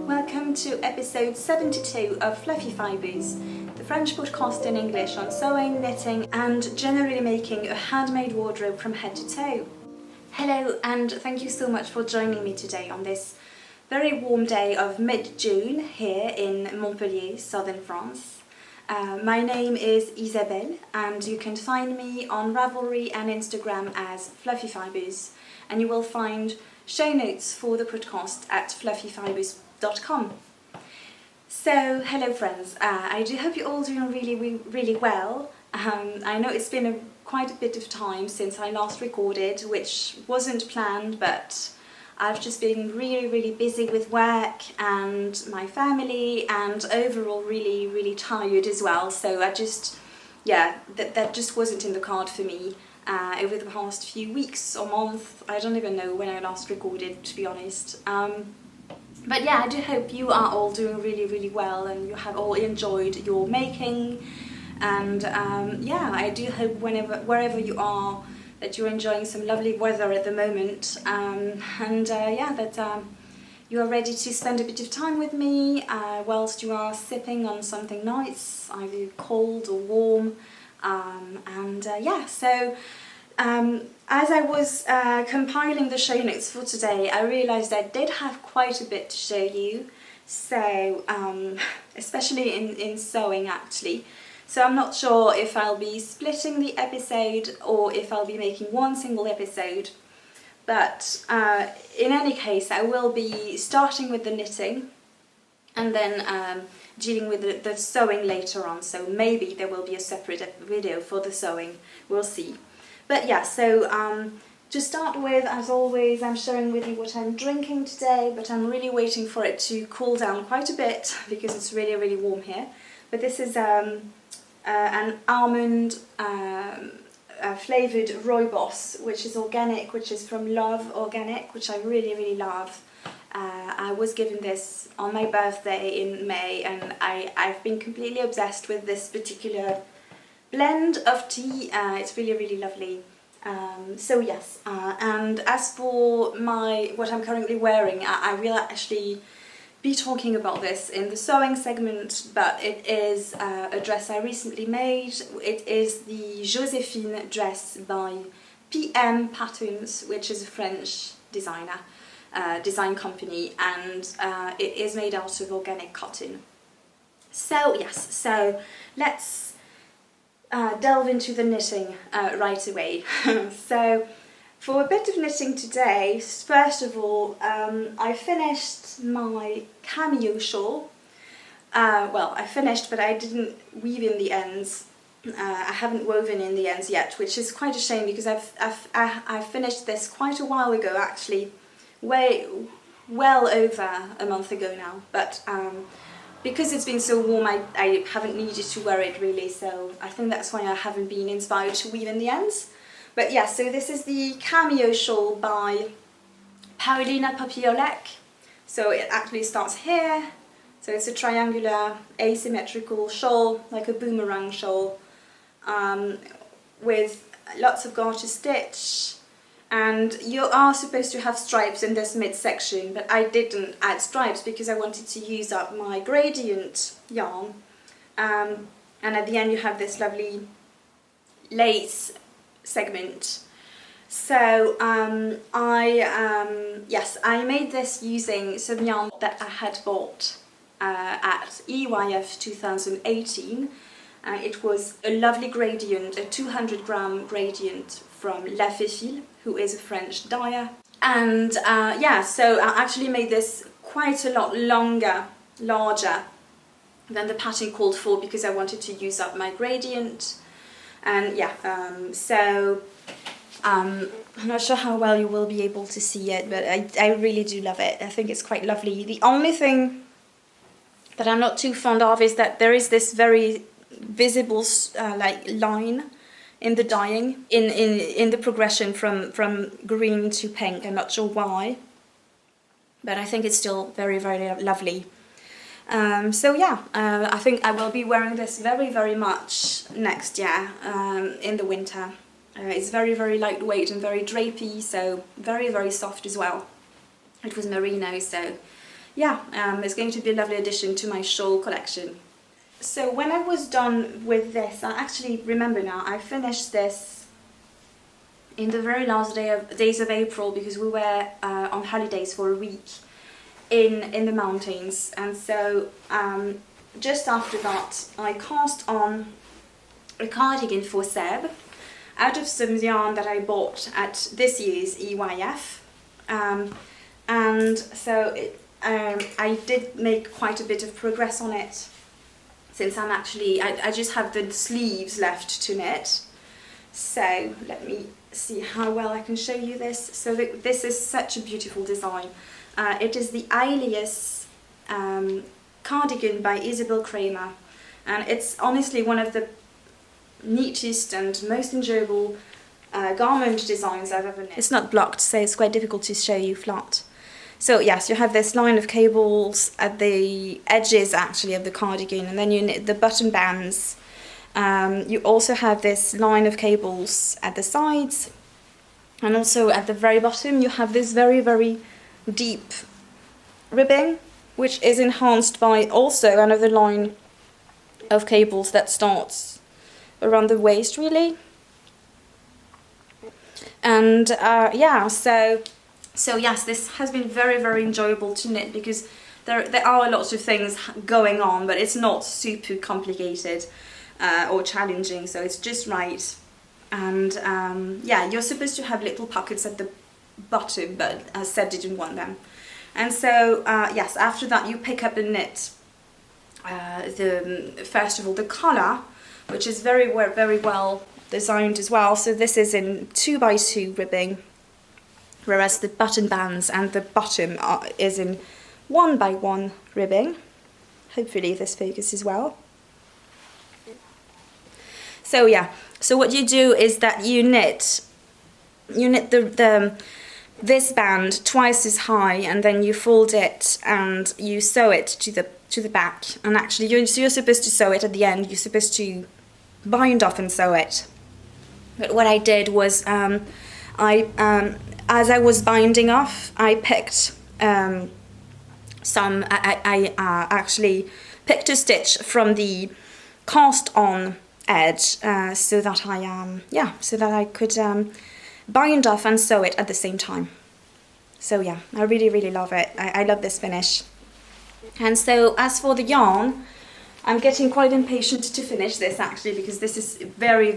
Welcome to episode 72 of Fluffy Fibres, the French podcast in English on sewing, knitting and generally making a handmade wardrobe from head to toe. Hello and thank you so much for joining me today on this very warm day of mid-June here in Montpellier, southern France. My name is Isabelle and you can find me on Ravelry and Instagram as Fluffy Fibres, and you will find show notes for the podcast at fluffyfibres.com. So, hello friends, I do hope you're all doing really well. I know it's been quite a bit of time since I last recorded, which wasn't planned, but I've just been really busy with work and my family and overall really tired as well. So that just wasn't in the card for me over the past few weeks or month. I don't even know when I last recorded, to be honest. But yeah, I do hope you are all doing really well and you have all enjoyed your making. And yeah, I do hope wherever you are that you're enjoying some lovely weather at the moment, that you are ready to spend a bit of time with me whilst you are sipping on something nice, either cold or warm. As I was compiling the show notes for today, I realised I did have quite a bit to show you, so especially in sewing actually. So I'm not sure if I'll be splitting the episode or if I'll be making one single episode, but in any case I will be starting with the knitting and then dealing with the sewing later on, so maybe there will be a separate video for the sewing, we'll see. But yeah, so to start with, as always, I'm sharing with you what I'm drinking today, but I'm really waiting for it to cool down quite a bit because it's really warm here. But this is an almond flavoured rooibos, which is organic, which is from Love Organic, which I really love. I was given this on my birthday in May, and I've been completely obsessed with this particular blend of tea. It's really lovely. So yes, and as for what I'm currently wearing, I will actually be talking about this in the sewing segment, but it is a dress I recently made. It is the Joséphine dress by PM Patterns, which is a French design company, and it is made out of organic cotton. So yes, so let's delve into the knitting right away. So for a bit of knitting today, first of all, I finished my cameo shawl. Well, I finished, but I didn't weave in the ends. I haven't woven in the ends yet, which is quite a shame because I finished this quite a while ago, actually, well over a month ago now. But because it's been so warm, I haven't needed to wear it really, so I think that's why I haven't been inspired to weave in the ends. But yeah, so this is the cameo shawl by Paulina Papiolek. So it actually starts here. So it's a triangular asymmetrical shawl, like a boomerang shawl, with lots of garter stitch. And you are supposed to have stripes in this midsection, but I didn't add stripes because I wanted to use up my gradient yarn. And at the end you have this lovely lace segment. So I made this using some yarn that I had bought at EYF 2018. It was a lovely gradient, a 200 gram gradient from La Fefile, who is a French dyer. And so I actually made this quite a lot larger than the pattern called for because I wanted to use up my gradient. And yeah, I'm not sure how well you will be able to see it, but I really do love it. I think it's quite lovely. The only thing that I'm not too fond of is that there is this very visible line in the dyeing, in the progression from green to pink. I'm not sure why, but I think it's still very lovely. I think I will be wearing this very much next year in the winter. It's very lightweight and very drapey, so very soft as well. It was merino, so yeah, it's going to be a lovely addition to my shawl collection. So when I was done with this, I actually remember now, I finished this in the very last days of April, because we were on holidays for a week in the mountains. And so just after that, I cast on a cardigan for Seb out of some yarn that I bought at this year's EYF. And so I did make quite a bit of progress on it, since I just have the sleeves left to knit. So let me see how well I can show you this. So this is such a beautiful design. It is the Alias cardigan by Isabel Kramer, and it's honestly one of the neatest and most enjoyable garment designs I've ever knit. It's not blocked, so it's quite difficult to show you flat. So yes, you have this line of cables at the edges actually of the cardigan, and then you knit the button bands. You also have this line of cables at the sides, and also at the very bottom you have this very, very deep ribbing, which is enhanced by also another line of cables that starts around the waist really. And yeah, so yes, this has been very, very enjoyable to knit, because there are lots of things going on, but it's not super complicated or challenging, so it's just right. And yeah, you're supposed to have little pockets at the bottom, but as Seb didn't want them. And so yes, after that you pick up and knit first of all the collar, which is very well designed as well. So this is in 2x2 ribbing, whereas the button bands and the bottom is in 1x1 ribbing. Hopefully this focuses well. So yeah, so what you do is that you knit this band twice as high, and then you fold it and you sew it to the back. And actually you're supposed to sew it at the end. You're supposed to bind off and sew it. But what I did was as I was binding off, I picked I actually picked a stitch from the cast on edge so that I could bind off and sew it at the same time. So yeah, I really love it. I love this finish. And so as for the yarn, I'm getting quite impatient to finish this actually, because this is very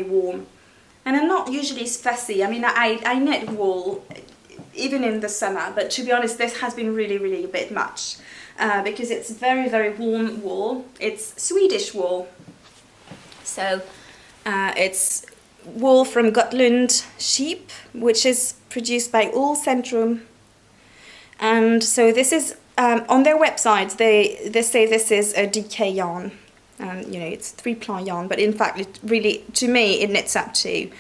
warm. And I'm not usually fussy. I mean, I knit wool even in the summer, but to be honest, this has been really a bit much because it's very warm wool. It's Swedish wool. So it's wool from Gotland sheep, which is produced by Ull Centrum. And so this is, on their website, they say this is a DK yarn. You know, it's 3-ply yarn, but in fact, it really, to me, it knits up to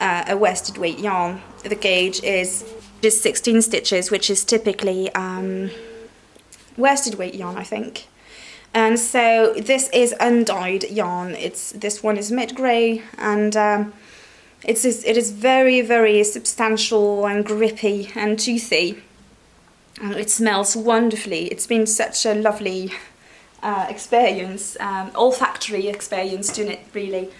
a worsted weight yarn. The gauge is 16 stitches, which is typically worsted weight yarn, I think. And so this is undyed yarn. This one is mid grey, and it is very substantial and grippy and toothy, and it smells wonderfully. It's been such a lovely experience, olfactory experience to knit, really.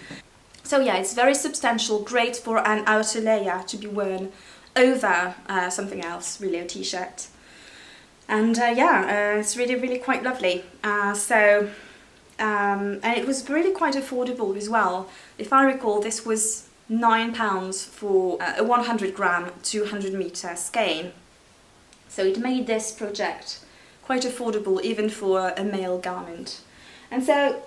So yeah, it's very substantial, great for an outer layer to be worn over something else, really, a t-shirt. And yeah, it's really quite lovely. And it was really quite affordable as well. If I recall, this was £9 for a 100 gram 200 meter skein. So it made this project quite affordable even for a male garment. And so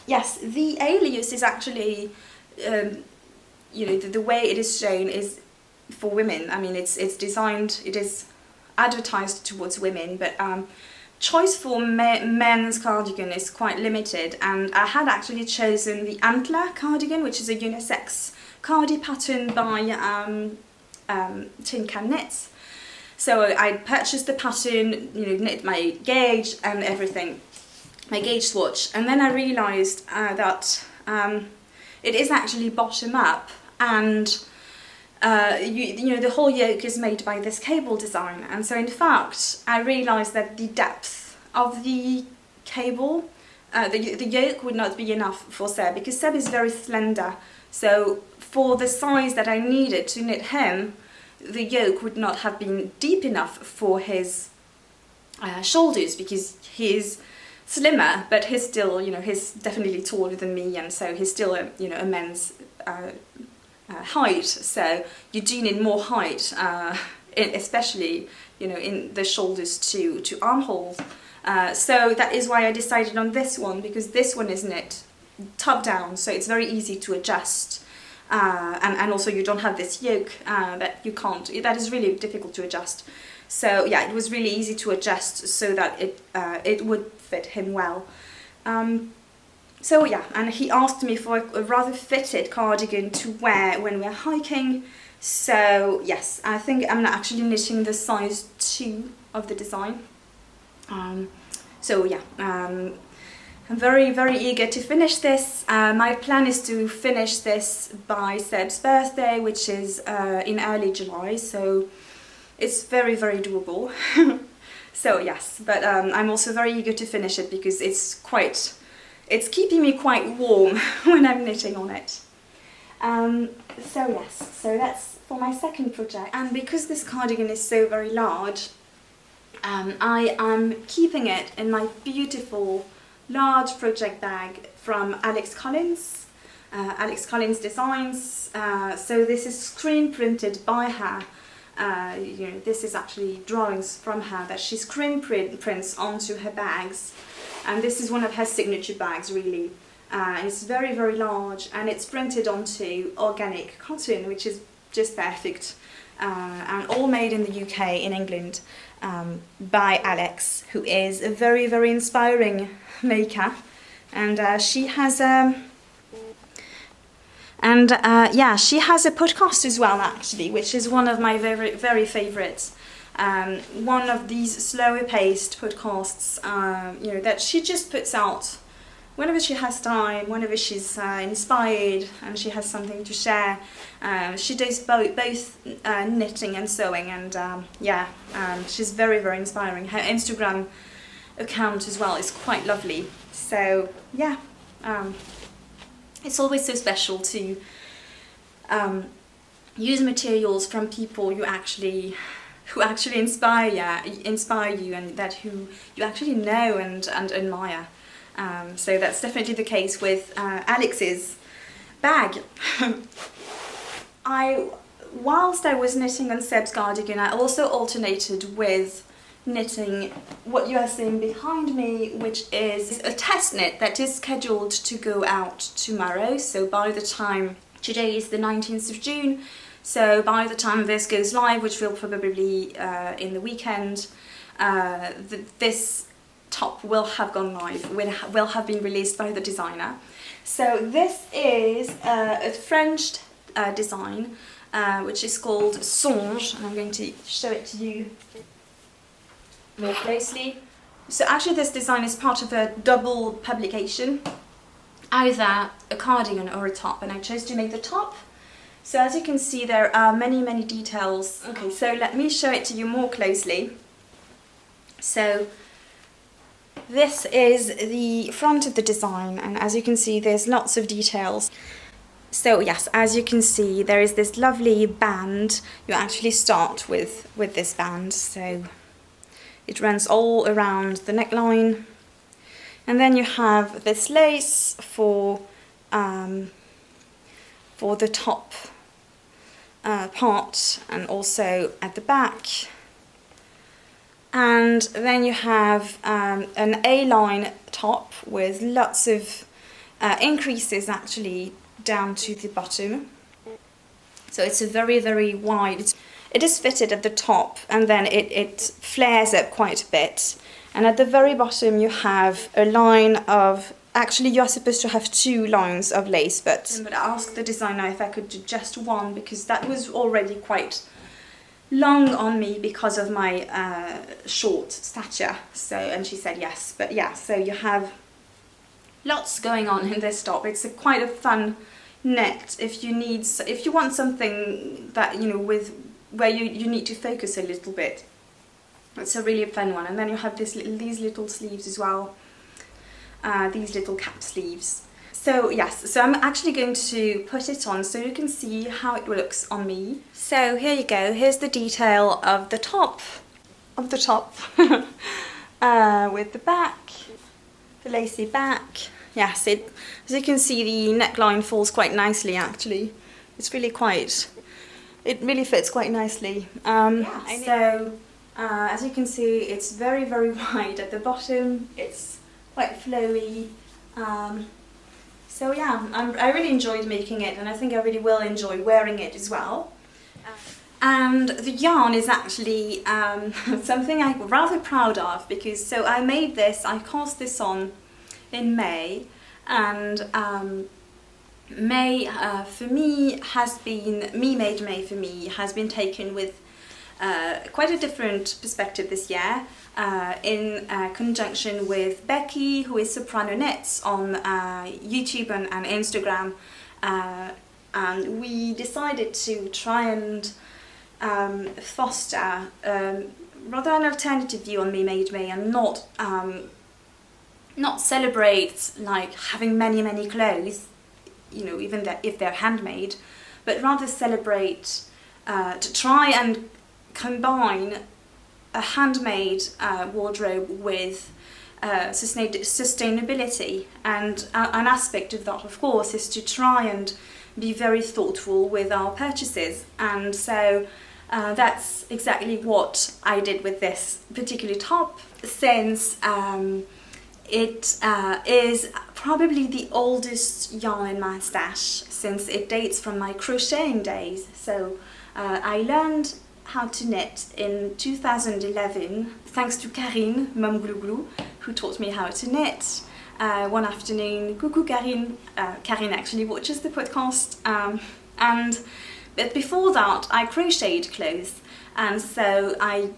yes, the Alias is actually, you know, the way it is shown is for women. I mean, it's designed, it is advertised towards women, but choice for men's cardigan is quite limited, and I had actually chosen the Antler cardigan, which is a unisex cardi pattern by Tin Can Knits. So I purchased the pattern, you know, knit my gauge and everything, my gauge swatch, and then I realised that it is actually bottom up, and you know, the whole yoke is made by this cable design, and so in fact I realized that the depth of the cable, the yoke would not be enough for Seb, because Seb is very slender, so for the size that I needed to knit him, the yoke would not have been deep enough for his shoulders, because he's slimmer, but he's still, you know, he's definitely taller than me, and so he's still a, you know, a men's height, so you do need more height, especially, you know, in the shoulders to armholes. So that is why I decided on this one, because this one is knit top down, so it's very easy to adjust, and also you don't have this yoke that you can't, that is really difficult to adjust. So yeah, it was really easy to adjust so that it would fit him well. So yeah, and he asked me for a rather fitted cardigan to wear when we're hiking. So yes, I think I'm actually knitting the size 2 of the design. So yeah, I'm very, very eager to finish this. My plan is to finish this by Seb's birthday, which is in early July, so it's very, very doable. So yes, but I'm also very eager to finish it because it's keeping me quite warm when I'm knitting on it. So yes, so that's for my second project. And because this cardigan is so very large, I am keeping it in my beautiful large project bag from Alex Collins. Alex Collins Designs. So this is screen printed by her. You know, this is actually drawings from her that she screen prints onto her bags, and this is one of her signature bags, really. It's very, very large, and it's printed onto organic cotton, which is just perfect, and all made in the UK, in England, by Alex, who is a very, very inspiring maker, and she has yeah, she has a podcast as well, actually, which is one of my very, very favourites. One of these slower paced podcasts, you know, that she just puts out whenever she has time, whenever she's inspired and she has something to share. She does both knitting and sewing, and yeah, she's very, very inspiring. Her Instagram account as well is quite lovely. So yeah, it's always so special to use materials from people who actually inspire you, and that who you actually know and admire. So that's definitely the case with Alex's bag. Whilst I was knitting on Seb's cardigan, I also alternated with knitting what you are seeing behind me, which is a test knit that is scheduled to go out tomorrow. So by the time, today is the 19th of June, so by the time this goes live, which will probably be in the weekend, this top will have gone live, will have been released by the designer. So this is a French design, which is called Songe, and I'm going to show it to you more closely. So actually this design is part of a double publication, either a cardigan or a top, and I chose to make the top. So as you can see, there are many, many details. Okay, so let me show it to you more closely. So this is the front of the design, and as you can see, there's lots of details. So yes, as you can see, there is this lovely band. You actually start with this band, so it runs all around the neckline, and then you have this lace for the top part, and also at the back. And then you have an A-line top with lots of increases actually down to the bottom. So it's a very, very wide. It is fitted at the top, and then it flares up quite a bit. And at the very bottom you have a line of, actually you're supposed to have 2 lines of lace, but I asked the designer if I could do just one, because that was already quite long on me because of my short stature. So, and she said yes. But yeah, so you have lots going on in this top. It's quite a fun knit if you want something that, you know, where you need to focus a little bit. It's a really fun one. And then you have these little sleeves as well, these little cap sleeves. So yes, so I'm actually going to put it on so you can see how it looks on me. So here you go, here's the detail of the top, with the back, the lacy back. Yes, as you can see, the neckline falls quite nicely actually. It's really it really fits quite nicely. So as you can see, it's very, very wide at the bottom. It's quite flowy. So yeah, I really enjoyed making it, and I think I really will enjoy wearing it as well. And the yarn is actually something I'm rather proud of, because so I cast this on in May, and May for me has been, Made May for me has been taken with quite a different perspective this year, in conjunction with Becky, who is Soprano Knits on YouTube and Instagram, and we decided to try and foster rather an alternative view on Made May, and not celebrate like having many clothes, you know, even if they're handmade, but rather celebrate to try and combine a handmade wardrobe with sustainability. And an aspect of that, of course, is to try and be very thoughtful with our purchases. And so that's exactly what I did with this particular top, since it is probably the oldest yarn in my stash, since it dates from my crocheting days. So I learned how to knit in 2011 thanks to Karine, Mum Glou Glou, who taught me how to knit one afternoon. Coucou Karine. Karine actually watches the podcast, but before that I crocheted clothes, and so I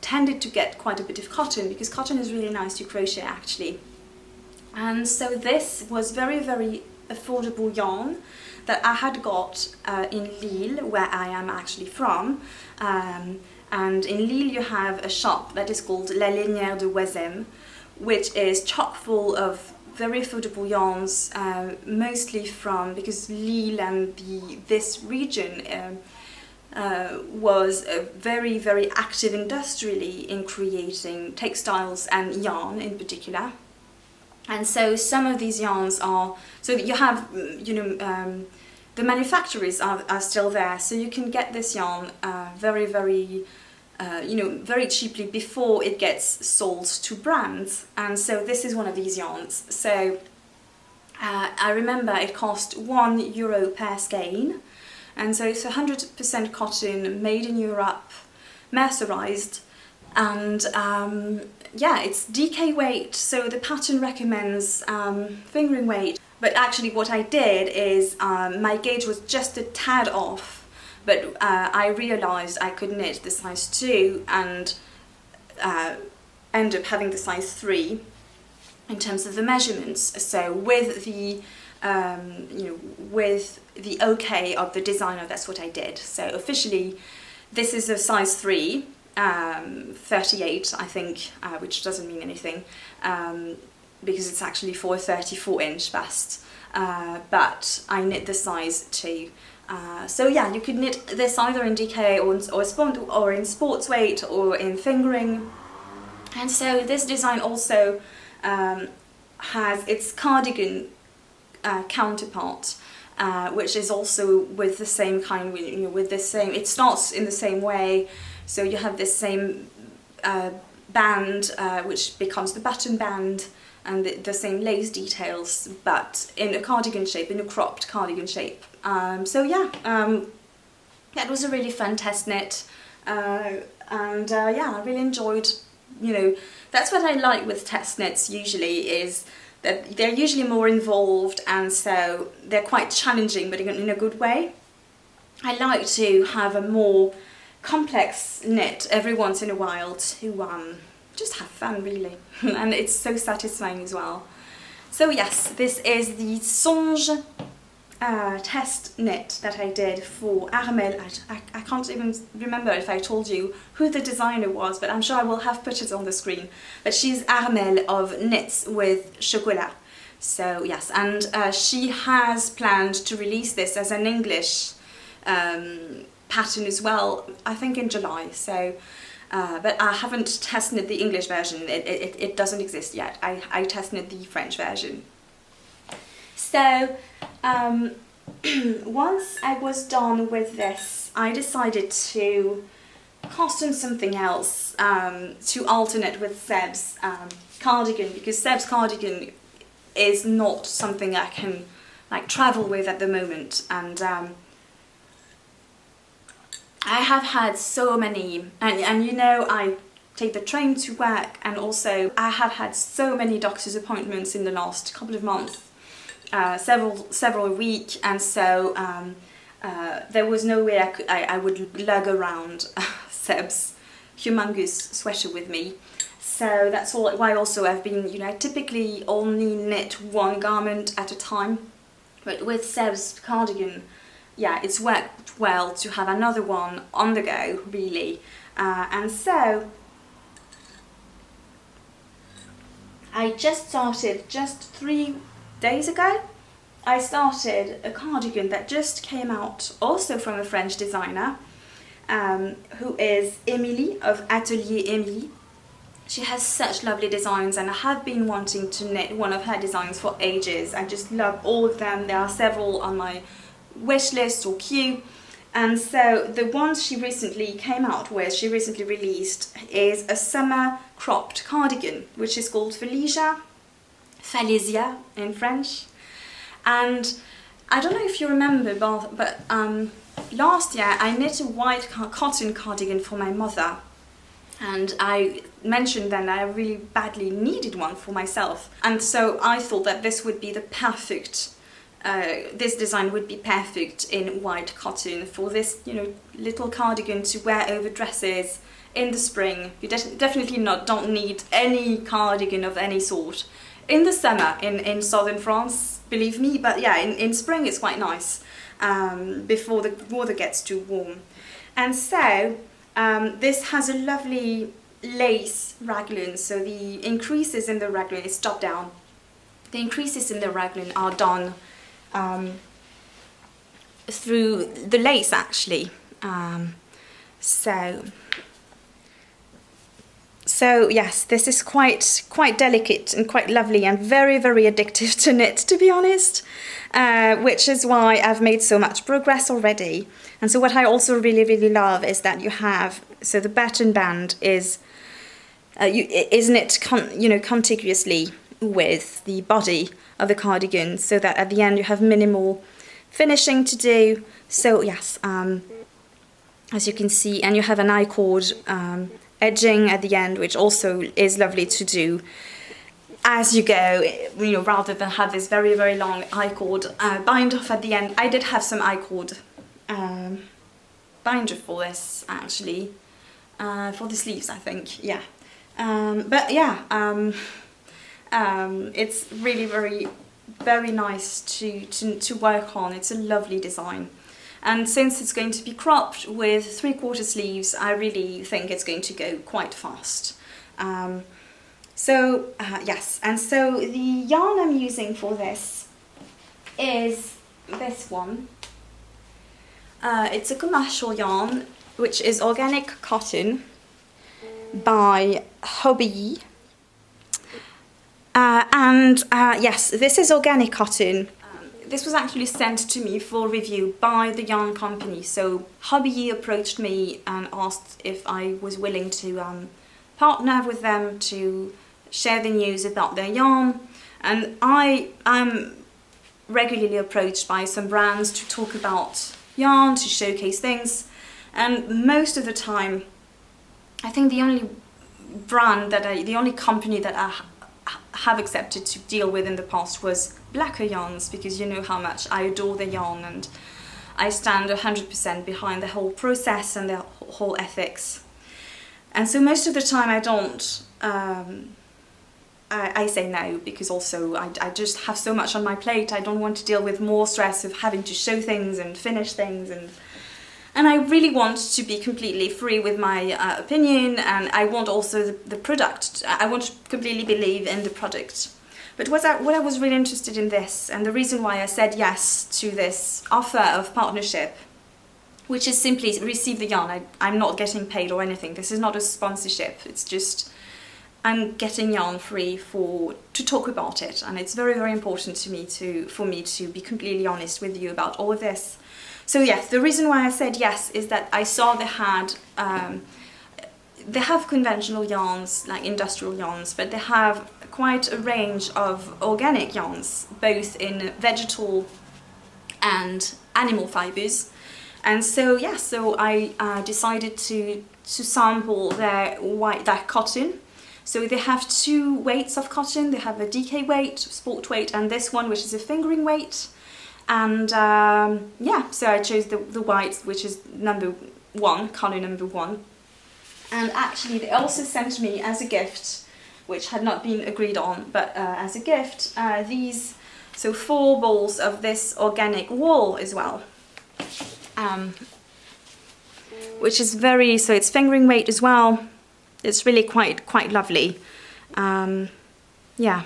tended to get quite a bit of cotton, because cotton is really nice to crochet actually. And so this was very affordable yarn that I had got in Lille, where I am actually from. And in Lille you have a shop that is called La Lainière de Wezem, which is chock full of very affordable yarns, mostly from, because Lille and this region was very active industrially in creating textiles and yarn in particular. And so some of these yarns are, so you have, you know, the manufacturers are still there, so you can get this yarn very cheaply before it gets sold to brands. And so this is one of these yarns. So I remember it cost €1 per skein, and so it's 100% cotton, made in Europe, mercerized, and yeah, it's DK weight, so the pattern recommends fingering weight. But actually what I did is, my gauge was just a tad off, but I realised I could knit the size 2 and end up having the size 3 in terms of the measurements. So with the with the OK of the designer, that's what I did. So officially this is a size 3, 38 I think, which doesn't mean anything, because it's actually for a 34-inch bust, but I knit the size 2. So yeah, you could knit this either in DK or in sports weight or in fingering. And so this design also has its cardigan counterpart, which is also with the same kind, with the same, it starts in the same way. So you have this same band, which becomes the button band, and the same lace details, but in a cardigan shape, in a cropped cardigan shape. So yeah, that was a really fun test knit, and yeah, I really enjoyed, that's what I like with test knits usually, is that they're usually more involved, and so they're quite challenging, but in a good way. I like to have a more complex knit every once in a while to just have fun, really, and it's so satisfying as well. So yes, this is the Songe test knit that I did for Armel. I can't even remember if I told you who the designer was, but I'm sure I will have put it on the screen. But she's Armel of Knits with Chocolat. So yes, and she has planned to release this as an English pattern as well, I think in July. So, but I haven't tested the English version. It doesn't exist yet. I tested the French version. So once I was done with this, I decided to costume something else to alternate with Seb's cardigan, because Seb's cardigan is not something I can like travel with at the moment, and I have had so many, and you know, I take the train to work, and also I have had so many doctor's appointments in the last couple of months. Several a week, and so there was no way I would lug around Seb's humongous sweater with me. So that's why also I've been, you know, I typically only knit one garment at a time, but with Seb's cardigan, yeah, it's worked well to have another one on the go, really. And so I just started just 3 days ago. I started a cardigan that just came out, also from a French designer, who is Émilie of Atelier Émilie. She has such lovely designs, and I have been wanting to knit one of her designs for ages. I just love all of them. There are several on my wish list or queue, and so the one she recently came out with, she recently released, is a summer cropped cardigan, which is called Felicia in French. And I don't know if you remember, but last year I knit a white cotton cardigan for my mother, and I mentioned then that I really badly needed one for myself, and so I thought that this would be the perfect, this design would be perfect in white cotton for this, you know, little cardigan to wear over dresses in the spring. You definitely don't need any cardigan of any sort in the summer in southern France, believe me, but yeah, in spring it's quite nice, before the weather gets too warm. And so this has a lovely lace raglan, so the increases in the raglan is top down. The increases in the raglan are done through the lace, actually. So yes, this is quite delicate and quite lovely and very, very addictive to knit, to be honest, which is why I've made so much progress already. And so what I also really, really love is that you have, so the button band is knit contiguously with the body of the cardigan, so that at the end you have minimal finishing to do. So yes, as you can see, and you have an I-cord edging at the end, which also is lovely to do as you go, you know, rather than have this very, very long I-cord bind off at the end. I did have some I-cord binder for this, actually, for the sleeves, I think, yeah. But yeah, it's really very nice to work on. It's a lovely design. And since it's going to be cropped with 3/4 sleeves, I really think it's going to go quite fast. Yes, and so the yarn I'm using for this is this one. It's a commercial yarn, which is organic cotton by Hobby. Yes, this is organic cotton. This was actually sent to me for review by the yarn company. So Hobby approached me and asked if I was willing to partner with them to share the news about their yarn. And I am regularly approached by some brands to talk about yarn, to showcase things. And most of the time, I think the only company that I have accepted to deal with in the past was Blacker Yarns, because you know how much I adore the yarn and I stand 100% behind the whole process and the whole ethics. And so most of the time I don't I say no, because also I just have so much on my plate. I don't want to deal with more stress of having to show things and finish things, and I really want to be completely free with my opinion, and I want also the product. I want to completely believe in the product. But what I was really interested in this, and the reason why I said yes to this offer of partnership, which is simply receive the yarn. I'm not getting paid or anything. This is not a sponsorship. It's just I'm getting yarn free to talk about it, and it's very, very important to me for me to be completely honest with you about all of this. So yes, the reason why I said yes is that I saw they have conventional yarns, like industrial yarns, but they have quite a range of organic yarns, both in vegetal and animal fibers. And so yeah, so I decided to sample their cotton. So they have two weights of cotton. They have a DK weight, sport weight, and this one, which is a fingering weight. And yeah, so I chose the white, which is number 1, color number 1. And actually they also sent me as a gift, which had not been agreed on, but as a gift, these, so 4 balls of this organic wool as well. Which is so it's fingering weight as well. It's really quite lovely. Yeah.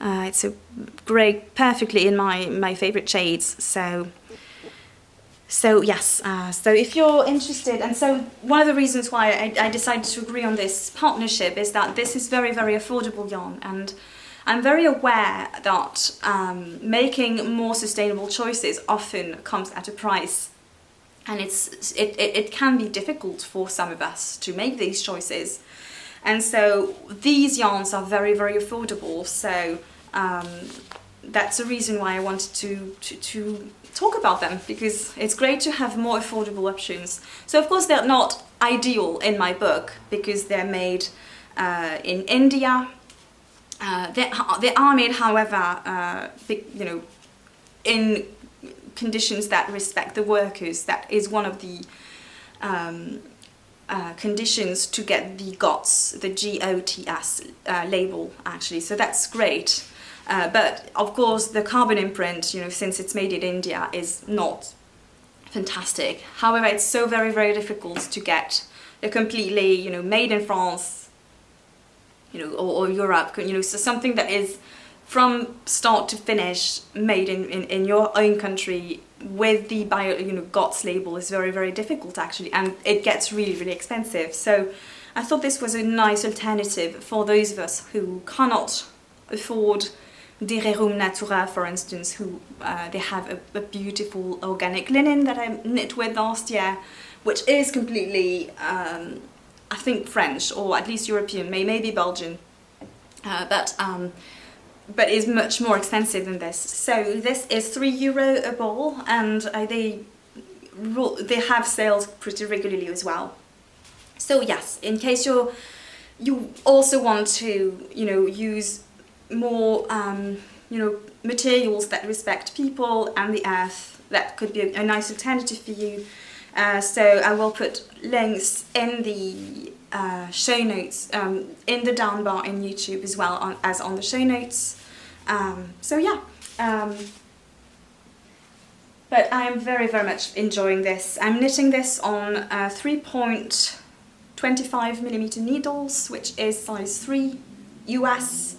It's a great, perfectly in my favorite shades. So yes. So if you're interested, and so one of the reasons why I decided to agree on this partnership is that this is very, very affordable yarn, and I'm very aware that making more sustainable choices often comes at a price, and it can be difficult for some of us to make these choices. And so these yarns are very, very affordable. So that's a reason why I wanted to talk about them, because it's great to have more affordable options. So of course they're not ideal in my book because they're made in India. They are made, however, you know, in conditions that respect the workers. That is one of the conditions to get the GOTS, the GOTS label, actually. So that's great. But of course the carbon imprint, you know, since it's made in India, is not fantastic. However, it's so very, very difficult to get a completely, you know, made in France, you know, or Europe, you know, so something that is from start to finish made in your own country with the GOTS label is very, very difficult actually, and it gets really, really expensive. So I thought this was a nice alternative for those of us who cannot afford the Rerum Natura, for instance, who they have a beautiful organic linen that I knit with last year, which is completely, I think, French, or at least European, maybe Belgian, but is much more expensive than this. So this is €3 a ball, and they have sales pretty regularly as well. So yes, in case you also want to, you know, use more, you know, materials that respect people and the earth, that could be a nice alternative for you. So I will put links in the show notes, in the down bar in YouTube as well as on the show notes. So yeah, but I am very, very much enjoying this. I'm knitting this on 3.25mm needles, which is size 3 US.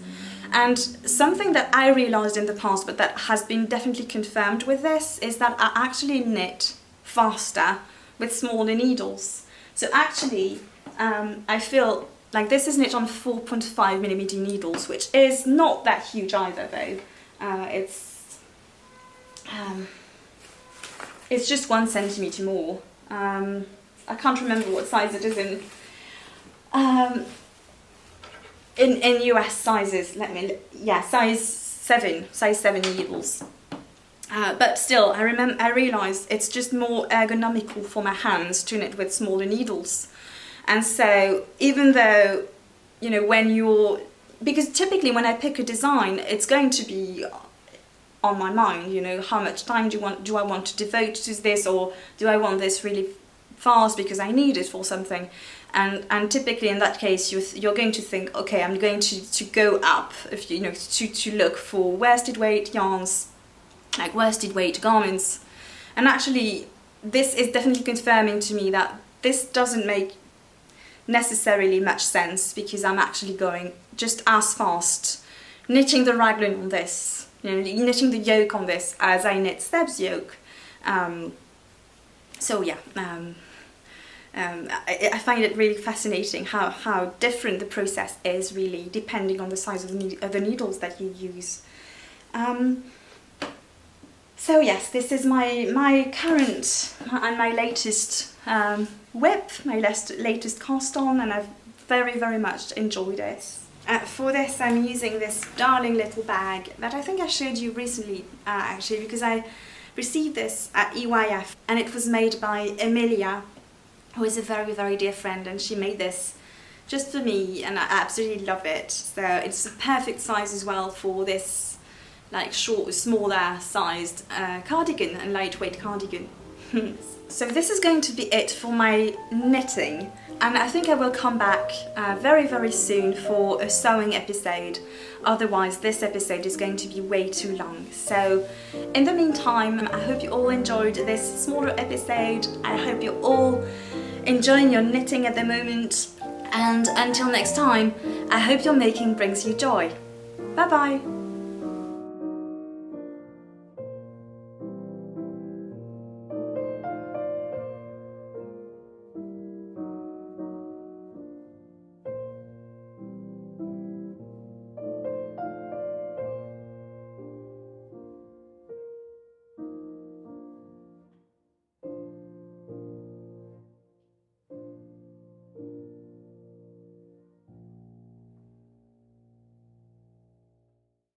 And something that I realised in the past, but that has been definitely confirmed with this, is that I actually knit faster with smaller needles. So actually, I feel like this is knit on 4.5mm needles, which is not that huge either, though. It's just 1 centimetre more. I can't remember what size it is in US sizes. Size 7 needles. But still, I realised it's just more ergonomical for my hands to knit with smaller needles. And so even though, you know, because typically when I pick a design, it's going to be on my mind, you know, how much time do I want to devote to this, or do I want this really fast because I need it for something. And typically in that case you're going to think, okay, I'm going to go up, if you know, to look for worsted weight yarns, like worsted weight garments. And actually this is definitely confirming to me that this doesn't make necessarily much sense, because I'm actually going just as fast knitting the raglan on this, you know, knitting the yoke on this as I knit Seb's yoke. So yeah, I find it really fascinating how different the process is, really, depending on the size of the needles that you use. So yes, this is my current and my latest whip, my latest cast on, and I've very much enjoyed it. For this I'm using this darling little bag that I think I showed you recently, actually, because I received this at EYF, and it was made by Emilia, who is a very dear friend, and she made this just for me, and I absolutely love it. So it's a perfect size as well for this like short, smaller sized cardigan and lightweight cardigan. So this is going to be it for my knitting, and I think I will come back very soon for a sewing episode. Otherwise this episode is going to be way too long. So in the meantime, I hope you all enjoyed this smaller episode. I hope you're all enjoying your knitting at the moment, and until next time, I hope your making brings you joy. Bye bye!